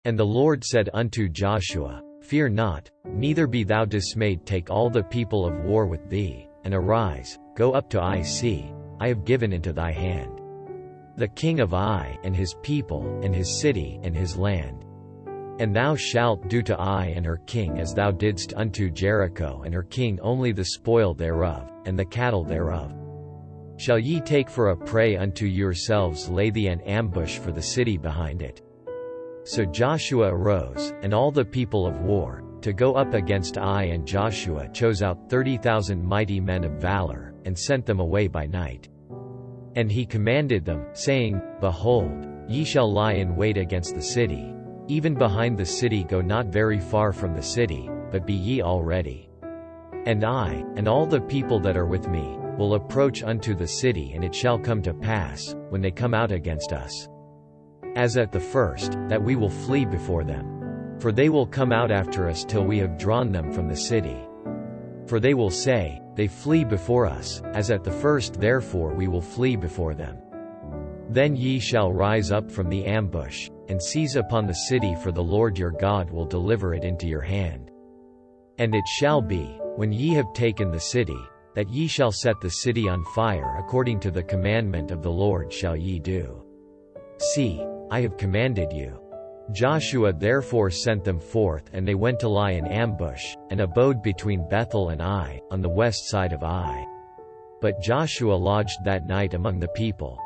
And the Lord said unto Joshua, Fear not, neither be thou dismayed. Take all the people of war with thee, and arise, go up to Ai. See, I have given into thy hand the king of Ai, and his people, and his city, and his land. And thou shalt do to Ai and her king as thou didst unto Jericho and her king, only the spoil thereof, and the cattle thereof shall ye take for a prey unto yourselves. Lay thee an ambush for the city behind it. So Joshua arose, and all the people of war, to go up against Ai. And Joshua chose out 30,000 mighty men of valor, and sent them away by night. And he commanded them, saying, Behold, ye shall lie in wait against the city, even behind the city. Go not very far from the city, but be ye all ready. And I, and all the people that are with me, will approach unto the city. And it shall come to pass, when they come out against us, as at the first, that we will flee before them. For they will come out after us till we have drawn them from the city. For they will say, They flee before us, as at the first, therefore we will flee before them. Then ye shall rise up from the ambush, and seize upon the city, for the Lord your God will deliver it into your hand. And it shall be, when ye have taken the city, that ye shall set the city on fire. According to the commandment of the Lord shall ye do. See, I have commanded you. Joshua therefore sent them forth, and they went to lie in ambush, and abode between Bethel and Ai, on the west side of Ai. But Joshua lodged that night among the people.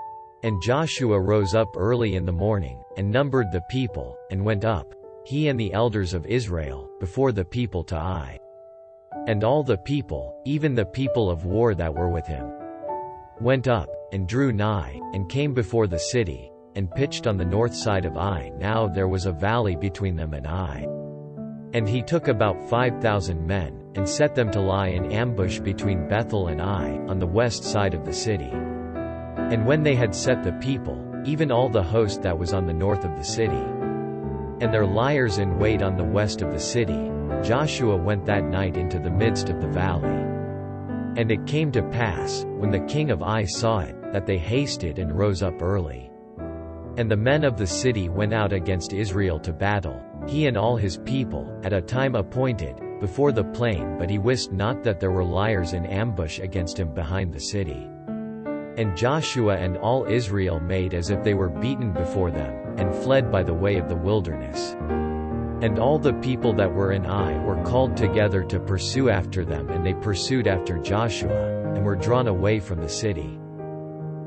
And Joshua rose up early in the morning, and numbered the people, and went up, he and the elders of Israel, before the people to Ai. And all the people, even the people of war that were with him, went up, and drew nigh, and came before the city, and pitched on the north side of Ai. Now there was a valley between them and Ai. And he took about 5,000 men, and set them to lie in ambush between Bethel and Ai, on the west side of the city. And when they had set the people, even all the host that was on the north of the city, and their liers in wait on the west of the city, Joshua went that night into the midst of the valley. And it came to pass, when the king of Ai saw it, that they hasted and rose up early. And the men of the city went out against Israel to battle, he and all his people, at a time appointed, before the plain. But he wist not that there were liers in ambush against him behind the city. And Joshua and all Israel made as if they were beaten before them, and fled by the way of the wilderness. And all the people that were in Ai were called together to pursue after them. And they pursued after Joshua, and were drawn away from the city.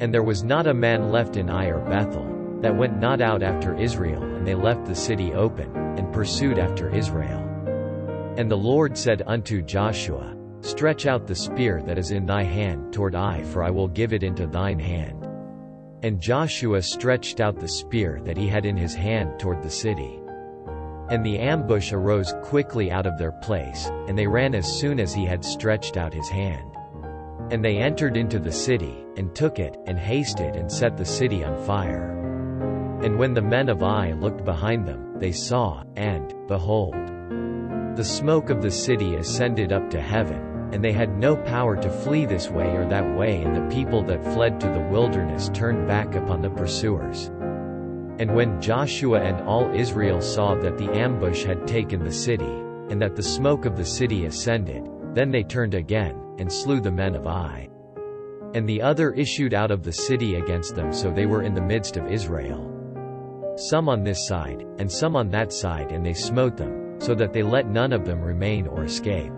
And there was not a man left in Ai or Bethel, that went not out after Israel. And they left the city open, and pursued after Israel. And the Lord said unto Joshua, Stretch out the spear that is in thy hand toward Ai, for I will give it into thine hand. And Joshua stretched out the spear that he had in his hand toward the city. And the ambush arose quickly out of their place, and they ran as soon as he had stretched out his hand. And they entered into the city, and took it, and hasted and set the city on fire. And when the men of Ai looked behind them, they saw, and, behold, the smoke of the city ascended up to heaven, and they had no power to flee this way or that way. And the people that fled to the wilderness turned back upon the pursuers. And when Joshua and all Israel saw that the ambush had taken the city, and that the smoke of the city ascended, then they turned again, and slew the men of Ai. And the other issued out of the city against them, so they were in the midst of Israel, some on this side, and some on that side, and they smote them, so that they let none of them remain or escape.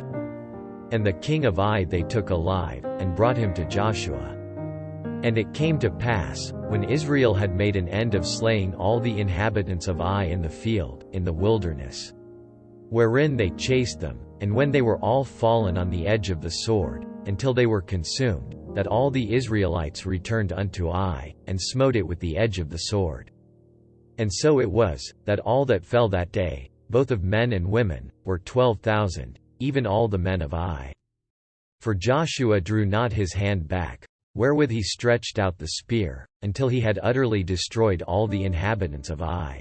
And the king of Ai they took alive, and brought him to Joshua. And it came to pass, when Israel had made an end of slaying all the inhabitants of Ai in the field, in the wilderness, wherein they chased them, and when they were all fallen on the edge of the sword, until they were consumed, that all the Israelites returned unto Ai, and smote it with the edge of the sword. And so it was, that all that fell that day, both of men and women, were 12,000, even all the men of Ai. For Joshua drew not his hand back, wherewith he stretched out the spear, until he had utterly destroyed all the inhabitants of Ai.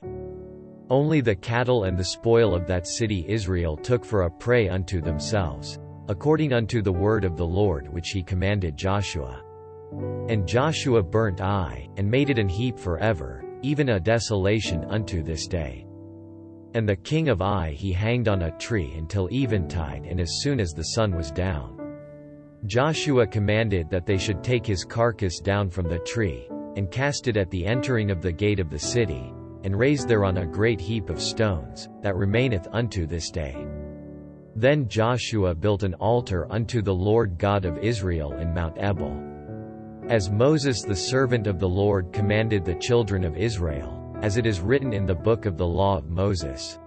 Only the cattle and the spoil of that city Israel took for a prey unto themselves, according unto the word of the Lord which he commanded Joshua. And Joshua burnt Ai, and made it an heap forever, even a desolation unto this day. And the king of Ai he hanged on a tree until eventide, and as soon as the sun was down, Joshua commanded that they should take his carcass down from the tree, and cast it at the entering of the gate of the city, and raise thereon a great heap of stones, that remaineth unto this day. Then Joshua built an altar unto the Lord God of Israel in Mount Ebal, as Moses the servant of the Lord commanded the children of Israel, as it is written in the book of the law of Moses.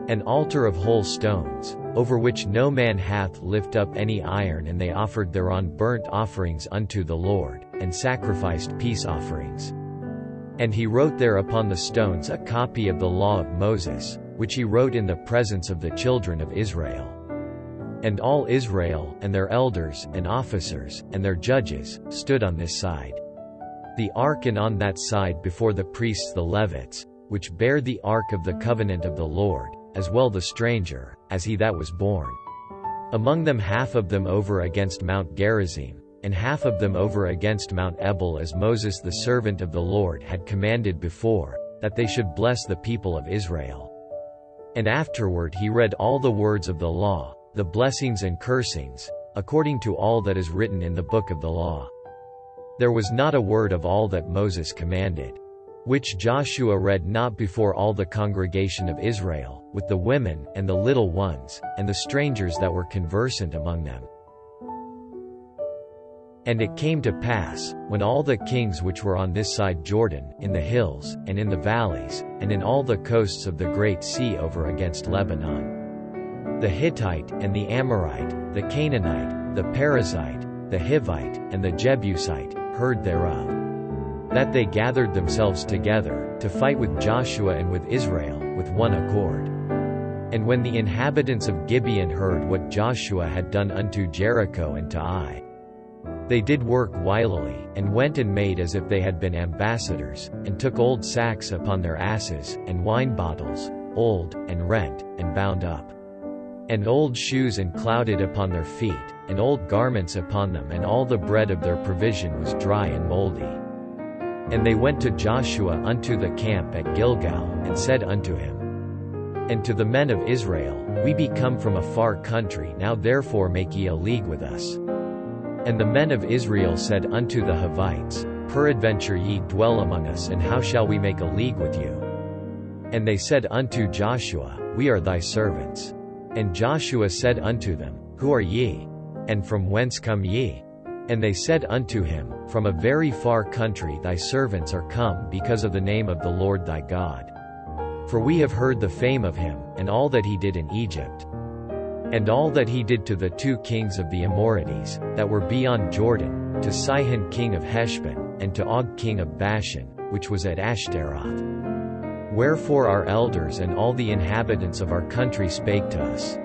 An altar of whole stones, over which no man hath lift up any iron, and they offered thereon burnt offerings unto the Lord, and sacrificed peace offerings. And he wrote there upon the stones a copy of the law of Moses, which he wrote in the presence of the children of Israel. And all Israel, and their elders, and officers, and their judges, stood on this side the ark, and on that side before the priests the Levites, which bare the ark of the covenant of the Lord, as well the stranger, as he that was born. Among them half of them over against Mount Gerizim, and half of them over against Mount Ebal, as Moses the servant of the Lord had commanded before, that they should bless the people of Israel. And afterward he read all the words of the law, the blessings and cursings, according to all that is written in the book of the law. There was not a word of all that Moses commanded, which Joshua read not before all the congregation of Israel, with the women, and the little ones, and the strangers that were conversant among them. And it came to pass, when all the kings which were on this side Jordan, in the hills, and in the valleys, and in all the coasts of the great sea over against Lebanon, the Hittite, and the Amorite, the Canaanite, the Perizzite, the Hivite, and the Jebusite, heard thereof, that they gathered themselves together, to fight with Joshua and with Israel, with one accord. And when the inhabitants of Gibeon heard what Joshua had done unto Jericho and to Ai, they did work wilily, and went and made as if they had been ambassadors, and took old sacks upon their asses, and wine bottles, old, and rent, and bound up, and old shoes and clouded upon their feet, and old garments upon them, and all the bread of their provision was dry and moldy. And they went to Joshua unto the camp at Gilgal, and said unto him, and to the men of Israel, We be come from a far country, now therefore make ye a league with us. And the men of Israel said unto the Hivites, Peradventure ye dwell among us, and how shall we make a league with you? And they said unto Joshua, We are thy servants. And Joshua said unto them, Who are ye? And from whence come ye? And they said unto him, From a very far country thy servants are come because of the name of the Lord thy God. For we have heard the fame of him, and all that he did in Egypt, and all that he did to the two kings of the Amorites, that were beyond Jordan, to Sihon king of Heshbon, and to Og king of Bashan, which was at Ashtaroth. Wherefore our elders and all the inhabitants of our country spake to us,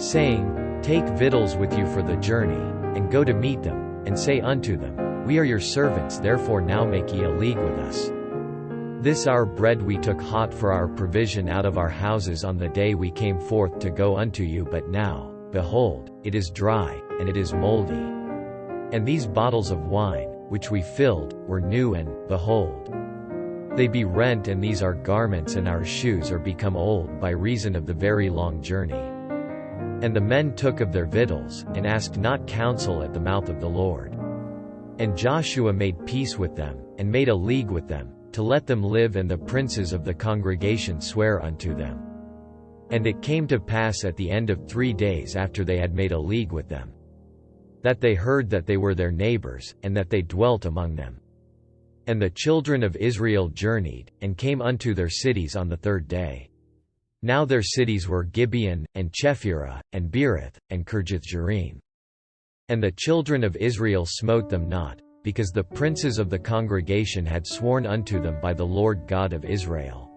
saying, Take victuals with you for the journey, and go to meet them, and say unto them, We are your servants, therefore now make ye a league with us. This our bread we took hot for our provision out of our houses on the day we came forth to go unto you, but now, behold, it is dry, and it is moldy. And these bottles of wine, which we filled, were new, and, behold, they be rent, and these our garments and our shoes are become old by reason of the very long journey. And the men took of their victuals, and asked not counsel at the mouth of the Lord. And Joshua made peace with them, and made a league with them, to let them live, and the princes of the congregation swear unto them. And it came to pass at the end of 3 days after they had made a league with them, that they heard that they were their neighbors, and that they dwelt among them. And the children of Israel journeyed, and came unto their cities on the 3rd day. Now their cities were Gibeon, and Chephirah, and Beerith, and Kirjath-jearim. And the children of Israel smote them not, because the princes of the congregation had sworn unto them by the Lord God of Israel.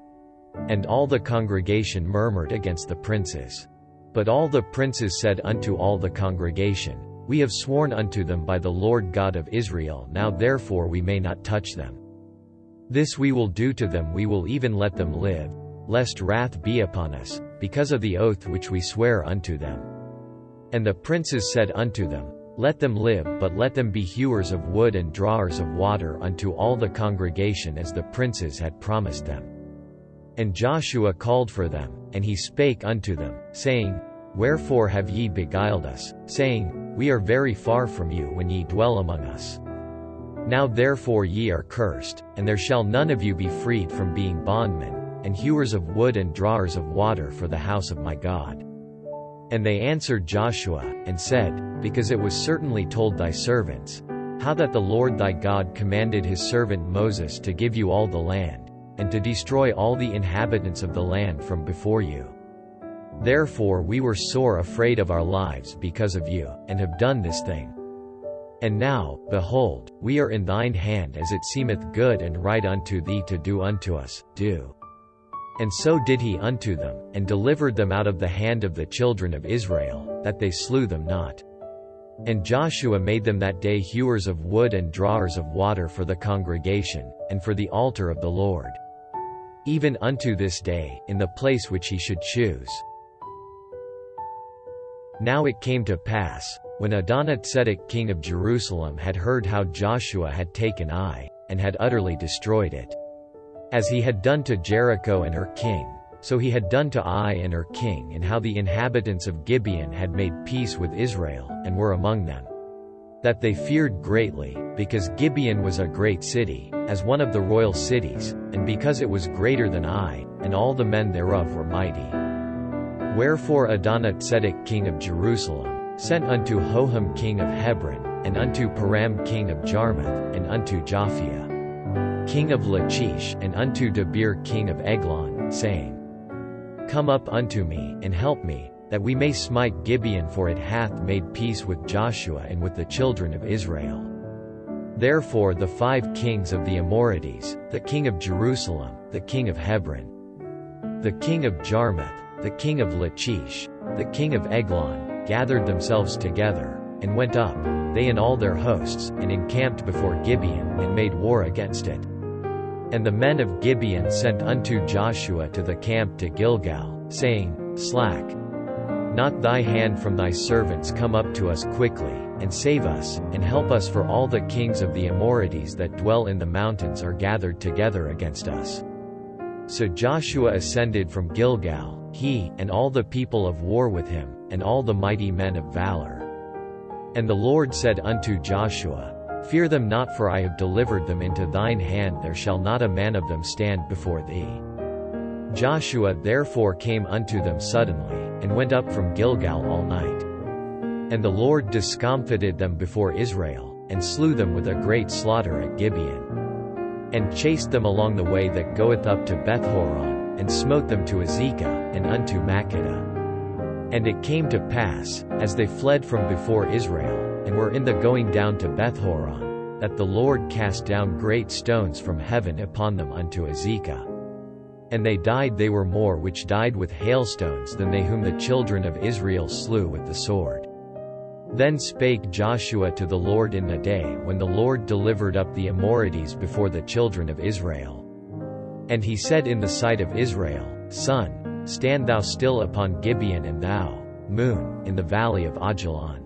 And all the congregation murmured against the princes. But all the princes said unto all the congregation, We have sworn unto them by the Lord God of Israel, now therefore we may not touch them. This we will do to them, we will even let them live, lest wrath be upon us, because of the oath which we swear unto them. And the princes said unto them, Let them live, but let them be hewers of wood and drawers of water unto all the congregation, as the princes had promised them. And Joshua called for them, and he spake unto them, saying, Wherefore have ye beguiled us, saying, We are very far from you when ye dwell among us? Now therefore ye are cursed, and there shall none of you be freed from being bondmen, and hewers of wood and drawers of water for the house of my God. And they answered Joshua, and said, Because it was certainly told thy servants, how that the Lord thy God commanded his servant Moses to give you all the land, and to destroy all the inhabitants of the land from before you. Therefore we were sore afraid of our lives because of you, and have done this thing. And now, behold, we are in thine hand as it seemeth good and right unto thee to do unto us, do. And so did he unto them, and delivered them out of the hand of the children of Israel, that they slew them not. And Joshua made them that day hewers of wood and drawers of water for the congregation, and for the altar of the Lord, even unto this day, in the place which he should choose. Now it came to pass, when Adonizedek king of Jerusalem had heard how Joshua had taken Ai, and had utterly destroyed it, as he had done to Jericho and her king, so he had done to Ai and her king, and how the inhabitants of Gibeon had made peace with Israel, and were among them, that they feared greatly, because Gibeon was a great city, as one of the royal cities, and because it was greater than Ai, and all the men thereof were mighty. Wherefore Adonizedek king of Jerusalem sent unto Hoham king of Hebron, and unto Param king of Jarmuth, and unto Japhia king of Lachish, and unto Debir king of Eglon, saying, Come up unto me, and help me, that we may smite Gibeon, for it hath made peace with Joshua and with the children of Israel. Therefore the 5 kings of the Amorites, the king of Jerusalem, the king of Hebron, the king of Jarmuth, the king of Lachish, the king of Eglon, gathered themselves together, and went up, they and all their hosts, and encamped before Gibeon, and made war against it. And the men of Gibeon sent unto Joshua to the camp to Gilgal, saying, Slack not thy hand from thy servants, come up to us quickly, and save us, and help us, for all the kings of the Amorites that dwell in the mountains are gathered together against us. So Joshua ascended from Gilgal, he, and all the people of war with him, and all the mighty men of valor. And the Lord said unto Joshua, Fear them not, for I have delivered them into thine hand, there shall not a man of them stand before thee. Joshua therefore came unto them suddenly, and went up from Gilgal all night. And the Lord discomfited them before Israel, and slew them with a great slaughter at Gibeon, and chased them along the way that goeth up to Bethhoron, and smote them to Azekah, and unto Makkedah. And it came to pass, as they fled from before Israel, and were in the going down to Bethhoron, that the Lord cast down great stones from heaven upon them unto Azekah. And they died, they were more which died with hailstones than they whom the children of Israel slew with the sword. Then spake Joshua to the Lord in the day when the Lord delivered up the Amorites before the children of Israel. And he said in the sight of Israel, Sun, stand thou still upon Gibeon, and thou, moon, in the valley of Ajalon.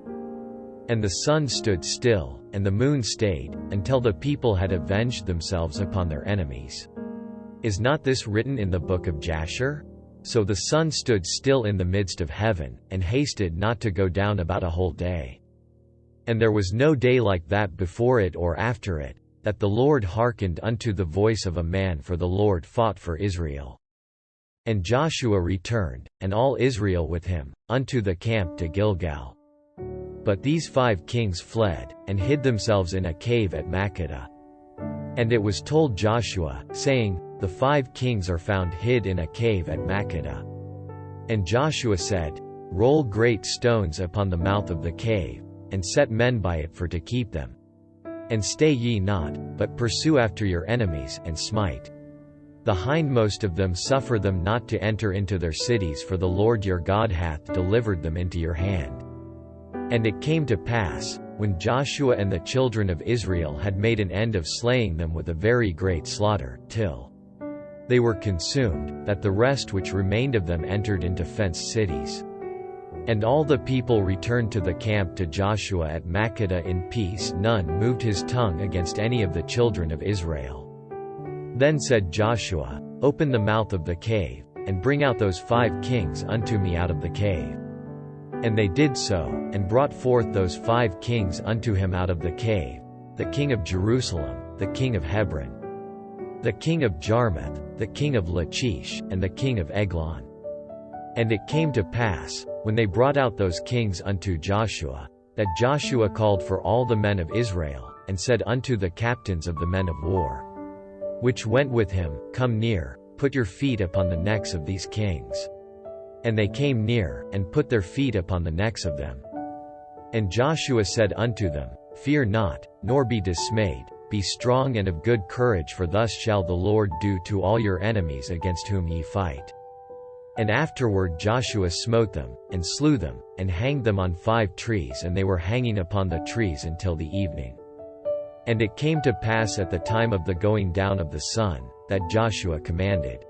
And the sun stood still, and the moon stayed, until the people had avenged themselves upon their enemies. Is not this written in the book of Jasher? So the sun stood still in the midst of heaven, and hasted not to go down about a whole day. And there was no day like that before it or after it, that the Lord hearkened unto the voice of a man, for the Lord fought for Israel. And Joshua returned, and all Israel with him, unto the camp to Gilgal. But these 5 kings fled, and hid themselves in a cave at Makkedah. And it was told Joshua, saying, The 5 kings are found hid in a cave at Makkedah. And Joshua said, Roll great stones upon the mouth of the cave, and set men by it for to keep them. And stay ye not, but pursue after your enemies, and smite the hindmost of them, suffer them not to enter into their cities, for the Lord your God hath delivered them into your hand. And it came to pass, when Joshua and the children of Israel had made an end of slaying them with a very great slaughter, till they were consumed, that the rest which remained of them entered into fenced cities. And all the people returned to the camp to Joshua at Makkedah in peace, none moved his tongue against any of the children of Israel. Then said Joshua, Open the mouth of the cave, and bring out those 5 kings unto me out of the cave. And they did so, and brought forth those 5 kings unto him out of the cave, the king of Jerusalem, the king of Hebron, the king of Jarmuth, the king of Lachish, and the king of Eglon. And it came to pass, when they brought out those kings unto Joshua, that Joshua called for all the men of Israel, and said unto the captains of the men of war, which went with him, Come near, put your feet upon the necks of these kings. And they came near, and put their feet upon the necks of them. And Joshua said unto them, Fear not, nor be dismayed, be strong and of good courage, for thus shall the Lord do to all your enemies against whom ye fight. And afterward Joshua smote them, and slew them, and hanged them on 5 trees, and they were hanging upon the trees until the evening. And it came to pass at the time of the going down of the sun, that Joshua commanded.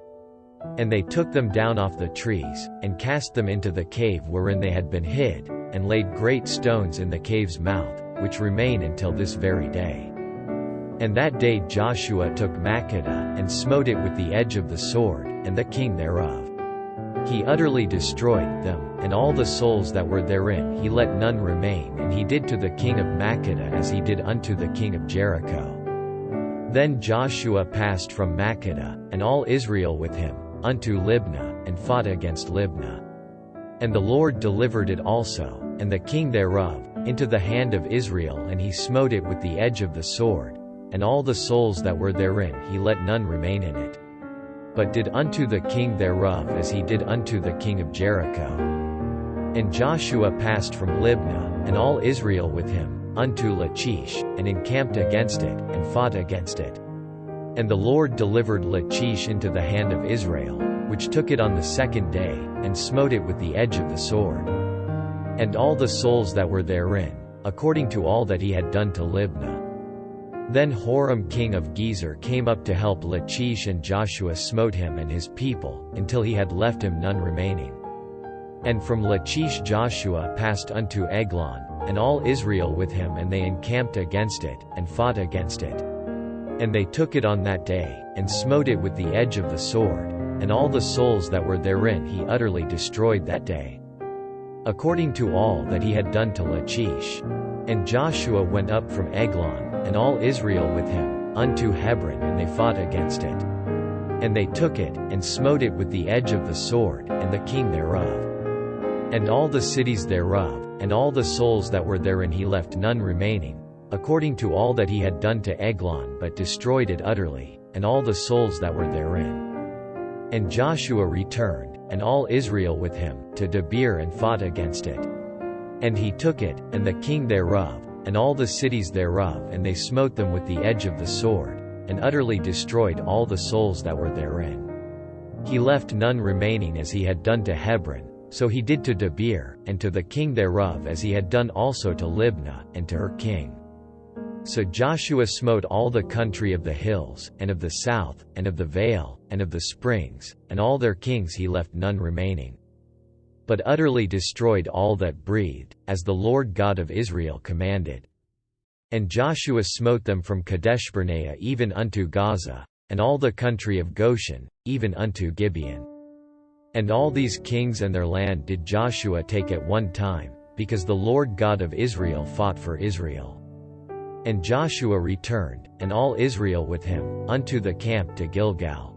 And they took them down off the trees, and cast them into the cave wherein they had been hid, and laid great stones in the cave's mouth, which remain until this very day. And that day Joshua took Makkedah, and smote it with the edge of the sword, and the king thereof. He utterly destroyed them, and all the souls that were therein he let none remain, and he did to the king of Makkedah as he did unto the king of Jericho. Then Joshua passed from Makkedah, and all Israel with him, unto Libnah, and fought against Libnah. And the Lord delivered it also, and the king thereof, into the hand of Israel, and he smote it with the edge of the sword, and all the souls that were therein he let none remain in it, but did unto the king thereof as he did unto the king of Jericho. And Joshua passed from Libnah, and all Israel with him, unto Lachish, and encamped against it, and fought against it. And the Lord delivered Lachish into the hand of Israel, which took it on the 2nd day, and smote it with the edge of the sword, and all the souls that were therein, according to all that he had done to Libnah. Then Horam king of Gezer came up to help Lachish, and Joshua smote him and his people, until he had left him none remaining. And from Lachish Joshua passed unto Eglon, and all Israel with him, and they encamped against it, and fought against it. And they took it on that day, and smote it with the edge of the sword, and all the souls that were therein he utterly destroyed that day, according to all that he had done to Lachish. And Joshua went up from Eglon, and all Israel with him, unto Hebron, and they fought against it. And they took it, and smote it with the edge of the sword, and the king thereof, and all the cities thereof, and all the souls that were therein he left none remaining, according to all that he had done to Eglon, but destroyed it utterly, and all the souls that were therein. And Joshua returned, and all Israel with him, to Debir, and fought against it. And he took it, and the king thereof, and all the cities thereof, and they smote them with the edge of the sword, and utterly destroyed all the souls that were therein. He left none remaining as he had done to Hebron, so he did to Debir, and to the king thereof as he had done also to Libnah, and to her king. So Joshua smote all the country of the hills, and of the south, and of the vale, and of the springs, and all their kings he left none remaining, but utterly destroyed all that breathed, as the Lord God of Israel commanded. And Joshua smote them from Kadeshbarnea even unto Gaza, and all the country of Goshen, even unto Gibeon. And all these kings and their land did Joshua take at one time, because the Lord God of Israel fought for Israel. And Joshua returned, and all Israel with him, unto the camp to Gilgal.